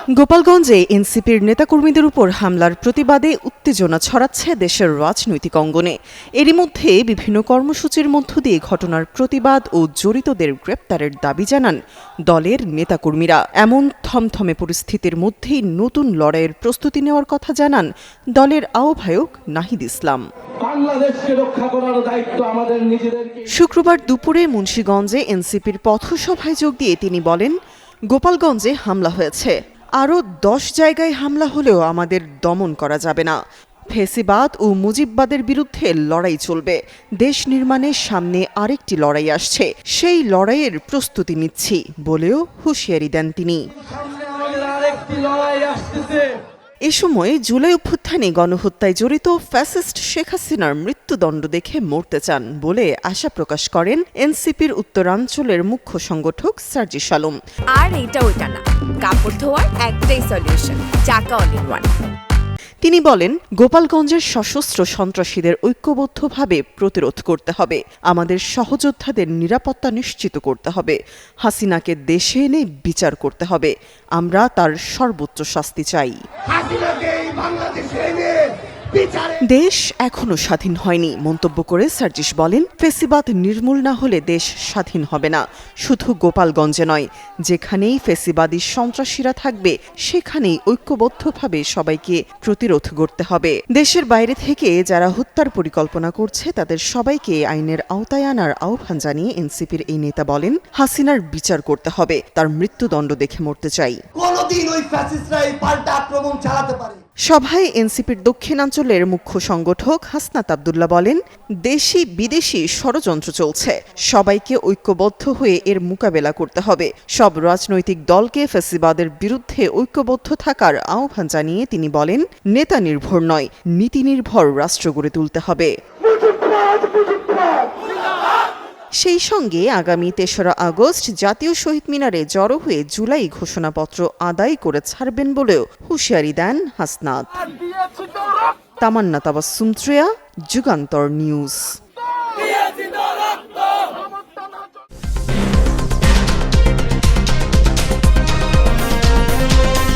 গোপালগঞ্জে এনসিপির নেতাকর্মীদের উপর হামলার প্রতিবাদে উত্তেজনা ছড়াচ্ছে দেশের রাজনৈতিক অঙ্গনে। এরই মধ্যে বিভিন্ন কর্মসূচির মধ্য দিয়ে ঘটনার প্রতিবাদ ও জড়িতদের গ্রেপ্তারের দাবি জানান দলের নেতাকর্মীরা। এমন থমথমে পরিস্থিতির মধ্যেই নতুন লড়াইয়ের প্রস্তুতি নেওয়ার কথা জানান দলের আহ্বায়ক নাহিদ ইসলাম। বাংলাদেশকে রক্ষা করার দায়িত্ব আমাদের নিজেদের। শুক্রবার দুপুরে মুন্সিগঞ্জে এনসিপির পথসভায় যোগ দিয়ে তিনি বলেন, গোপালগঞ্জে হামলা হয়েছে, আরও 10 জায়গায় হামলা হলেও আমাদের দমন করা যাবে না। ফেসিবাদ ও মুজিববাদের বিরুদ্ধে লড়াই চলবে। দেশ নির্মাণের সামনে আরেকটি লড়াই আসছে, সেই লড়াইয়ের প্রস্তুতি নিচ্ছি বলেও হুঁশিয়ারি দেন তিনি। এ সময় জুলাই অভ্যুত্থানে গণহত্যায় জড়িত ফ্যাসিস্ট শেখ হাসিনার মৃত্যুদণ্ড দেখে মরতে চান বলে আশা প্রকাশ করেন এনসিপির উত্তরাঞ্চলের মুখ্য সংগঠক সার্জিস আলম। আর এটা ওইটা না, কাপড় ধোয়ার একটাই সলিউশন, চাকা অল ইন ওয়ান। তিনি বলেন, গোপালগঞ্জের সশস্ত্র সন্ত্রাসীদের ঐক্যবদ্ধভাবে প্রতিরোধ করতে হবে। আমাদের সহযোদ্ধাদের নিরাপত্তা নিশ্চিত করতে হবে। হাসিনাকে দেশে এনে বিচার করতে হবে। আমরা তার সর্বোচ্চ শাস্তি চাই। দেশ এখনো স্বাধীন হয়নি মন্তব্য করে সার্জিস বলেন, ফেসিবাদ নির্মূল না হলে দেশ স্বাধীন হবে না। শুধু গোপালগঞ্জে নয়, যেখানেই ফেসিবাদী সন্ত্রাসীরা থাকবে সেখানেই ঐক্যবদ্ধভাবে সবাইকে প্রতিরোধ করতে হবে। দেশের বাইরে থেকে যারা হত্যার পরিকল্পনা করছে তাদের সবাইকে আইনের আওতায় আনার আহ্বান জানিয়ে এনসিপির এই নেতা বলেন, হাসিনার বিচার করতে হবে, তার মৃত্যুদণ্ড দেখে মরতে চাই। কোনদিন ওই ফ্যাসিস্টরা এই পাল্টা আক্রমণ চালাতে পারে। সভায় এনসিপির দক্ষিণাঞ্চলের মুখ্য সংগঠক হাসনাত আব্দুল্লাহ বলেন, দেশি বিদেশি ষড়যন্ত্র চলছে, সবাইকে ঐক্যবদ্ধ হয়ে এর মোকাবেলা করতে হবে। সব রাজনৈতিক দলকে ফ্যাসিবাদের বিরুদ্ধে ঐক্যবদ্ধ থাকার আহ্বান জানিয়ে তিনি বলেন, নেতা নির্ভর নয়, নীতি নির্ভর রাষ্ট্র গড়ে তুলতে হবে। সেই সঙ্গে আগামী ৩রা আগস্ট জাতীয় শহীদ মিনারে জড়ো হয়ে জুলাই ঘোষণাপত্র আদায় করে ছাড়বেন বলেও হুঁশিয়ারি দেন হাসনাত। তামান্না তাবাসসুম, যুগান্তর নিউজ।